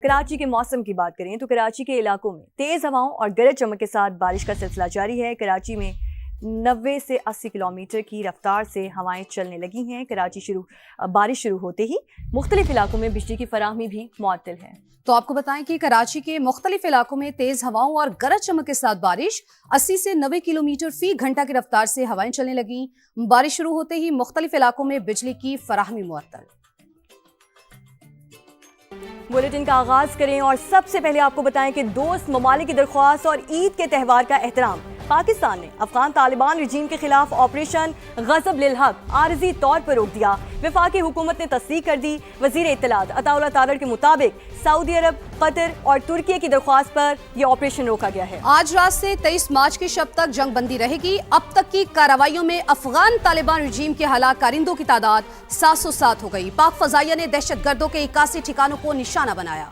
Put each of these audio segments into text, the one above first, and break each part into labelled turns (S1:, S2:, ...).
S1: کراچی کے موسم کی بات کریں تو کراچی کے علاقوں میں تیز ہواؤں اور گرج چمک کے ساتھ بارش کا سلسلہ جاری ہے۔ کراچی میں 90 سے 80 کلومیٹر کی رفتار سے ہوائیں چلنے لگی ہیں۔ بارش شروع ہوتے ہی مختلف علاقوں میں بجلی کی فراہمی بھی معطل ہے۔
S2: تو آپ کو بتائیں کہ کراچی کے مختلف علاقوں میں تیز ہواؤں اور گرج چمک کے ساتھ بارش 80 سے 90 کلومیٹر فی گھنٹہ کی رفتار سے ہوائیں چلنے لگیں۔ بارش شروع ہوتے ہی مختلف علاقوں میں بجلی کی فراہمی معطل۔
S1: بلیٹن کا آغاز کریں اور سب سے پہلے آپ کو بتائیں کہ دوست ممالک کی درخواست اور عید کے تہوار کا احترام۔ پاکستان نے افغان طالبان رجیم کے خلاف آپریشن غضب للحق عارضی طور پر روک دیا۔ وفاقی حکومت نے تصدیق کر دی۔ وزیر اطلاعات عطا اللہ تارڑ کے مطابق سعودی عرب، قطر اور ترکی کی درخواست پر یہ آپریشن روکا گیا ہے۔
S2: آج رات سے 23 مارچ کی شب تک جنگ بندی رہے گی۔ اب تک کی کارروائیوں میں افغان طالبان رجیم کے ہلاک کارندوں کی تعداد 707 ہو گئی۔ پاک فضائیہ نے دہشت گردوں کے 81 ٹھکانوں کو نشانہ بنایا۔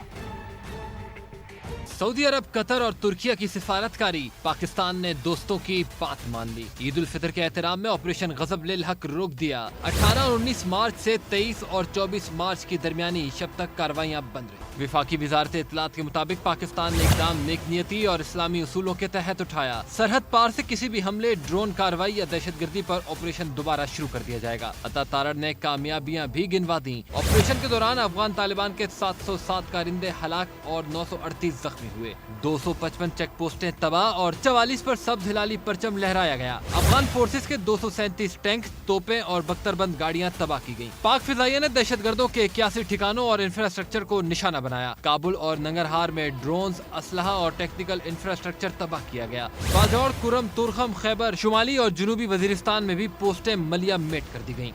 S3: سعودی عرب، قطر اور ترکیہ کی سفارتکاری، پاکستان نے دوستوں کی بات مان لی۔ عید الفطر کے احترام میں آپریشن غضب للحق روک دیا۔ 18 اور 19 مارچ سے 23 اور 24 مارچ کی درمیانی شب تک کارروائیاں بند رہیں۔ وفاقی وزارت اطلاعات کے مطابق پاکستان نے اقدام نیک نیتی اور اسلامی اصولوں کے تحت اٹھایا۔ سرحد پار سے کسی بھی حملے، ڈرون کارروائی یا دہشت گردی پر آپریشن دوبارہ شروع کر دیا جائے گا۔ عطا تارڑ نے کامیابیاں بھی گنوا دیں۔ آپریشن کے دوران افغان طالبان کے 707 کارندے ہلاک اور 938 زخمی ہوئے۔ 255 چیک پوسٹیں تباہ اور 44 پر سبز ہلالی پرچم لہرایا گیا۔ افغان فورسز کے 237 ٹینک، توپیں اور بختر بند گاڑیاں تباہ کی گئیں۔ پاک فضائیہ نے دہشت گردوں کے 81 ٹھکانوں اور انفراسٹرکچر کو نشانہ بنایا۔ کابل اور ننگرہار میں ڈرونز، اسلحہ اور ٹیکنیکل انفراسٹرکچر تباہ کیا گیا۔ باجوڑ، کرم، تورخم، خیبر، شمالی اور جنوبی وزیرستان میں بھی پوسٹیں ملیہ میٹ کر دی گئیں۔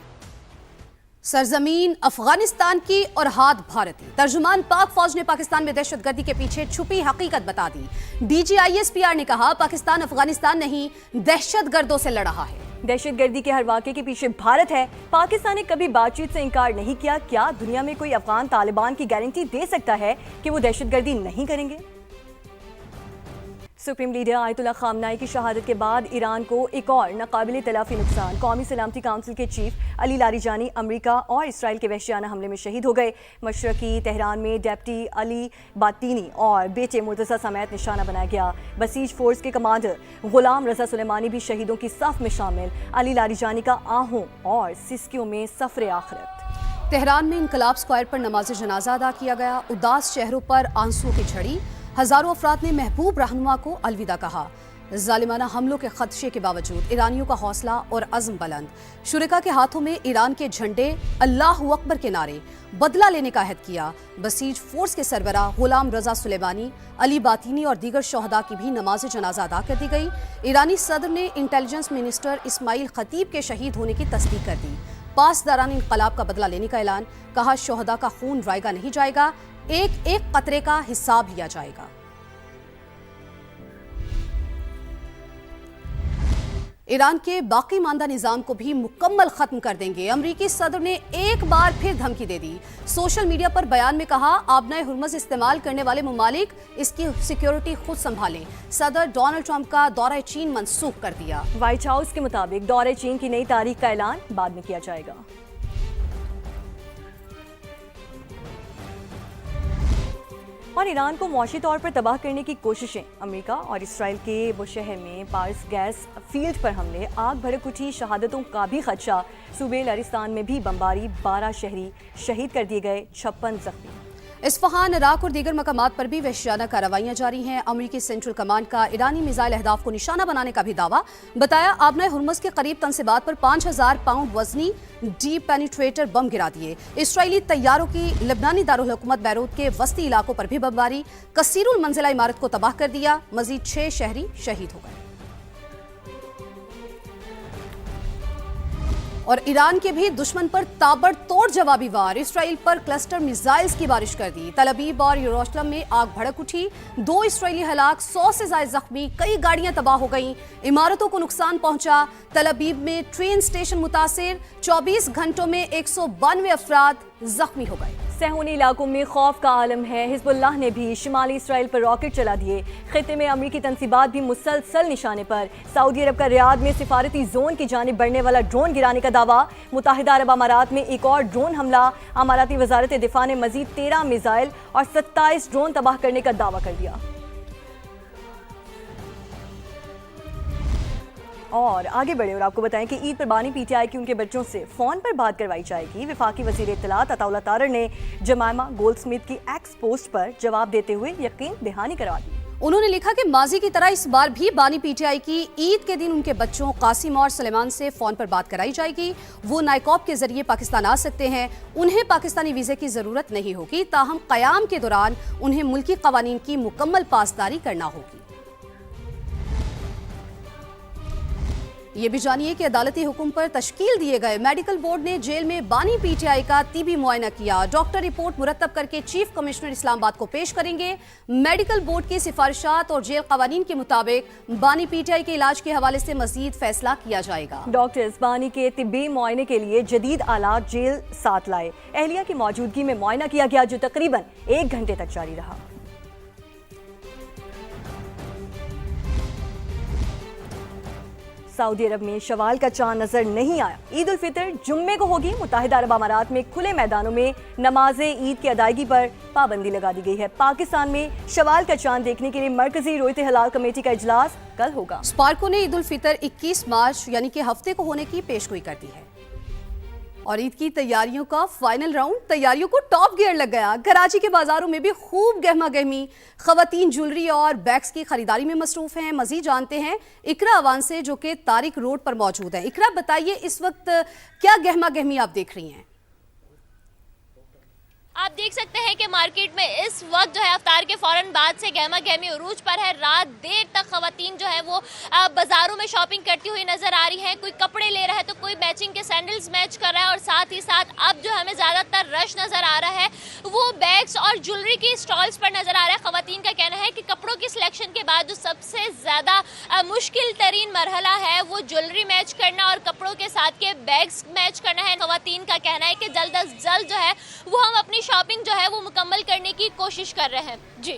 S2: سرزمین افغانستان کی اور ہاتھ بھارتی۔ ترجمان پاک فوج نے پاکستان میں دہشت گردی کے پیچھے چھپی حقیقت بتا دی۔ DGISPR نے کہا پاکستان افغانستان نہیں دہشت گردوں سے لڑ رہا ہے۔
S1: دہشت گردی کے ہر واقعے کے پیچھے بھارت ہے۔ پاکستان نے کبھی بات چیت سے انکار نہیں کیا۔ کیا دنیا میں کوئی افغان طالبان کی گارنٹی دے سکتا ہے کہ وہ دہشت گردی نہیں کریں گے؟ سپریم لیڈر آیت اللہ خامنائی کی شہادت کے بعد ایران کو ایک اور ناقابل تلافی نقصان۔ قومی سلامتی کونسل کے چیف علی لاریجانی امریکہ اور اسرائیل کے وحشیانہ حملے میں شہید ہو گئے۔ مشرقی تہران میں ڈپٹی علی باطینی اور بیٹے مرتضیٰ سمیت نشانہ بنایا گیا۔ بسیج فورس کے کمانڈر غلام رضا سلیمانی بھی شہیدوں کی صف میں شامل۔ علی لاریجانی کا آہوں اور سسکیوں میں سفر آخرت۔
S2: تہران میں انقلاب اسکوائر پر نماز جنازہ ادا کیا گیا۔ اداس چہروں پر آنسو کی جھڑی۔ ہزاروں افراد نے محبوب رہنما کو الوداع کہا۔ ظالمانہ حملوں کے خدشے کے باوجود ایرانیوں کا حوصلہ اور عزم بلند۔ شرکا کے ہاتھوں میں ایران کے جھنڈے، اللہ اکبر کے نعرے، بدلہ لینے کا عہد کیا۔ بسیج فورس کے سربراہ غلام رضا سلیمانی، علی باطینی اور دیگر شہداء کی بھی نماز جنازہ ادا کر دی گئی۔ ایرانی صدر نے انٹیلیجنس منسٹر اسماعیل خطیب کے شہید ہونے کی تصدیق کر دی۔ پاسداران انقلاب کا بدلہ لینے کا اعلان، کہا شہداء کا خون رائیگاں نہیں جائے گا، ایک ایک قطرے کا حساب لیا جائے گا۔ ایران کے باقی ماندہ نظام کو بھی مکمل ختم کر دیں گے۔ امریکی صدر نے ایک بار پھر دھمکی دے دی۔ سوشل میڈیا پر بیان میں کہا آبنائے ہرمز استعمال کرنے والے ممالک اس کی سیکیورٹی خود سنبھالیں۔ صدر ڈونلڈ ٹرمپ کا دورہ چین منسوخ کر دیا۔
S1: وائٹ ہاؤس کے مطابق دورہ چین کی نئی تاریخ کا اعلان بعد میں کیا جائے گا۔ اور ایران کو معاشی طور پر تباہ کرنے کی کوششیں۔ امریکہ اور اسرائیل کے بوشہر میں پارس گیس فیلڈ پر حملے، آگ بھڑک اٹھی، شہادتوں کا بھی خدشہ۔ صوبے لرستان میں بھی بمباری، 12 شہری شہید کر دیے گئے، 56 زخمی۔
S2: اصفہان، عراق اور دیگر مقامات پر بھی وحشیانہ کارروائیاں جاری ہیں۔ امریکی سینٹرل کمانڈ کا ایرانی میزائل اہداف کو نشانہ بنانے کا بھی دعویٰ، بتایا آبنائے ہرمز کے قریب تنصیبات پر 5000 پاؤنڈ وزنی ڈی پینیٹریٹر بم گرا دیے۔ اسرائیلی طیاروں کی لبنانی دارالحکومت بیروت کے وسطی علاقوں پر بھی بمباری، کثیر المنزلہ عمارت کو تباہ کر دیا، مزید 6 شہری شہید ہو گئے۔ اور ایران کے بھی دشمن پر تابڑ توڑ جوابی وار، اسرائیل پر کلسٹر میزائلز کی بارش کر دی۔ تل ابیب اور یروشلم میں آگ بھڑک اٹھی، 2 اسرائیلی ہلاک، 100 سے زائد زخمی، کئی گاڑیاں تباہ ہو گئیں، عمارتوں کو نقصان پہنچا۔ تل ابیب میں ٹرین سٹیشن متاثر، 24 گھنٹوں میں 192 افراد زخمی ہو گئے۔
S1: सहूनी इलाकों में खौफ का आलम है। हिजबुल्लाह ने भी शिमाली इसराइल पर रॉकेट चला दिए। खित्ते में अमरीकी तंसीबात भी मुसलसल निशाने पर। सऊदी अरब का रियाद में सिफारती जोन की जानिब बढ़ने वाला ड्रोन गिराने का दावा। मुत्तहिदा अरब अमारात में एक और ड्रोन हमला। अमाराती वजारत दिफा ने मजीद 13 मिसाइल और 27 ड्रोन तबाह करने का दावा कर दिया। और आगे बढ़े और आपको बताएं कि ईद पर बानी पीटीआई की उनके बच्चों से फोन पर बात करवाई जाएगी। वफाकी वजीर इत्तलात अताउल्लाह तारर ने जमाइमा गोल्डस्मिथ की एक्स पोस्ट पर जवाब देते हुए यकीन दहानी करवा दी।
S2: उन्होंने लिखा कि माजी की तरह इस बार भी बानी पीटीआई की ईद के दिन उनके बच्चों कासिम और सुलेमान से फोन पर बात कराई जाएगी। वो नाइकॉब के जरिए पाकिस्तान आ सकते हैं। उन्हें पाकिस्तानी वीजे की जरूरत नहीं होगी, ताहम कयाम के दौरान उन्हें मुल्की कवानीन की मुकम्मल पासदारी करना होगी। ये भी जानिए कि अदालती हुक्म पर तश्कील दिए गए मेडिकल बोर्ड ने जेल में बानी पीटीआई का तिबी मुआयना किया। डॉक्टर रिपोर्ट मुरतब करके चीफ कमिश्नर इस्लामाबाद को पेश करेंगे। मेडिकल बोर्ड की सिफारिशात और जेल कवानीन के मुताबिक बानी पीटीआई के इलाज के हवाले से मजीद फैसला किया जाएगा।
S1: डॉक्टर्स बानी के तिब्बी मुआयने के लिए जदीद आलात जेल साथ लाए। एहलिया की मौजूदगी में मुआयना किया गया, जो तकरीबन 1 घंटे तक जारी रहा। सऊदी अरब में शवाल का चांद नजर नहीं आया। ईद उल फितर जुम्मे को होगी। मुत्तहिदा अरब अमारात में खुले मैदानों में नमाज ईद की अदायगी पर पाबंदी लगा दी गई है। पाकिस्तान में शवाल का चांद देखने के लिए मरकजी रोयत हलाल कमेटी का इजलास कल होगा।
S2: स्पार्को ने ईद उल फितर 21 मार्च यानी कि हफ्ते को होने की पेशगोई कर दी है। और ईद की तैयारियों का फाइनल राउंड, तैयारियों को टॉप गियर लग गया। कराची के बाजारों में भी खूब गहमा गहमी। खवातीन ज्वेलरी और बैग्स की खरीदारी में मसरूफ हैं। मजीद जानते हैं इकरा अवान से, जो कि तारिक रोड पर मौजूद है। इकरा, बताइए इस वक्त क्या गहमा गहमी आप देख रही हैं?
S4: आप देख सकते हैं कि मार्केट में इस वक्त जो है अफ्तार के फौरन बाद से गहमा गहमी उरूज पर है। रात देर तक खवातीन जो है वो बाजारों में शॉपिंग करती हुई नजर आ रही हैं। कोई कपड़े ले रहा है तो कोई मैचिंग के सैंडल्स मैच कर रहा है। और साथ ही साथ अब जो हमें ज्यादातर रश नजर आ रहा है वो बैग्स और ज्वेलरी की स्टॉल्स पर नजर आ रहा है। खवातीन का कहना है कि कपड़ों की सिलेक्शन के बाद जो सबसे ज्यादा मुश्किल तरीन मरहला है वो ज्वेलरी मैच करना और कपड़ों के साथ के बैग्स मैच करना है। खवातीन का कहना है कि जल्द अज जल्द जो है वो हम अपनी शॉपिंग जो है वो मुकम्मल करने की कोशिश कर रहे हैं। जी,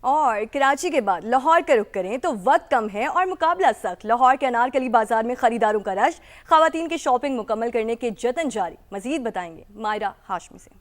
S1: और कराची के बाद लाहौर का रुख करें तो वक्त कम है और मुकाबला सख्त। लाहौर के अनारकली बाजार में खरीदारों का रश। खवातीन की शॉपिंग मुकम्मल करने के जतन जारी। मजीद बताएंगे मायरा हाशमी से।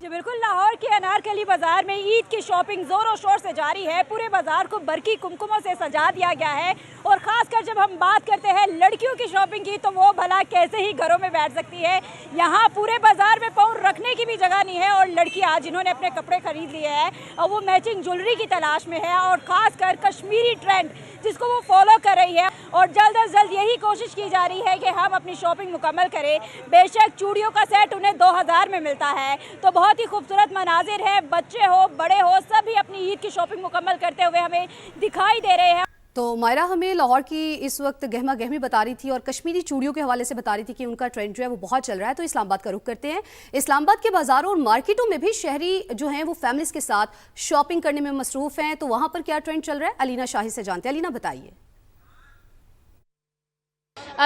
S5: जी बिल्कुल, लाहौर के अनारकली बाजार में ईद की शॉपिंग जोरों शोर से जारी है। पूरे बाजार को बरकी कुमकुमों से सजा दिया गया है। और खासकर जब हम बात करते हैं लड़कियों की शॉपिंग की, तो वो भला कैसे ही घरों में बैठ सकती है। यहाँ पूरे बाजार में पाँव रखने की भी जगह नहीं है। और लड़कियाँ जिन्होंने अपने कपड़े खरीद लिए हैं और वो मैचिंग ज्वेलरी की तलाश में है, और खासकर कश्मीरी ट्रेंड जिसको वो फॉलो कर रही है। और जल्द अज जल्द यही कोशिश की जा रही है कि हम अपनी शॉपिंग मुकम्मल करें। बेशक चूड़ियों का सेट उन्हें 2000 में मिलता है, तो बहुत ही खूबसूरत मनाजिर है। बच्चे हो बड़े हो सभी अपनी ईद की शॉपिंग मुकम्मल करते हुए हमें दिखाई दे रहे हैं।
S2: तो मायरा हमें लाहौर की इस वक्त गहमा गहमी बता रही थी और कश्मीरी चूड़ियों के हवाले से बता रही थी कि उनका ट्रेंड जो है वो बहुत चल रहा है। तो इस्लामाबाद का रुख करते हैं। इस्लामाबाद के बाजारों और मार्केटों में भी शहरी जो हैं वो फैमिलीज के साथ शॉपिंग करने में मसरूफ हैं। तो वहाँ पर क्या ट्रेंड चल रहा है, अलीना शाही से जानते हैं। अलीना, बताइए।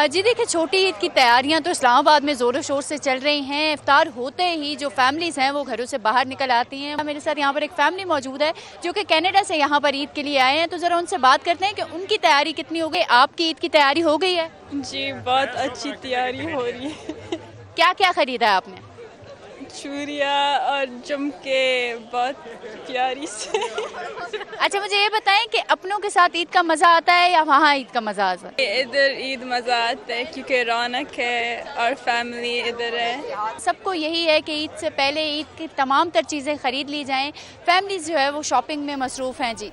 S6: जी देखिए, छोटी ईद की तैयारियां तो इस्लामाबाद में ज़ोरों शोर से चल रही हैं। इफ्तार होते ही जो फैमिलीज़ हैं वो घरों से बाहर निकल आती हैं। मेरे साथ यहाँ पर एक फैमिली मौजूद है जो कि कनाडा से यहाँ पर ईद के लिए आए हैं। तो ज़रा उनसे बात करते हैं कि उनकी तैयारी कितनी हो गई। आपकी ईद की तैयारी हो गई है?
S7: जी, बहुत अच्छी तैयारी हो रही है।
S6: क्या क्या ख़रीदा है आपने?
S7: चूड़ियाँ और झुमके बहुत प्यारी से।
S6: अच्छा, मुझे ये बताएं कि अपनों के साथ ईद का मज़ा आता है या वहाँ ईद का मज़ा आता है?
S7: इधर ईद मज़ा आता है क्योंकि रौनक है और फैमिली इधर है।
S6: सबको यही है कि ईद से पहले ईद की तमाम तर चीज़ें ख़रीद ली जाएं। फैमिलीज़ जो है वो शॉपिंग में मसरूफ़ हैं। जी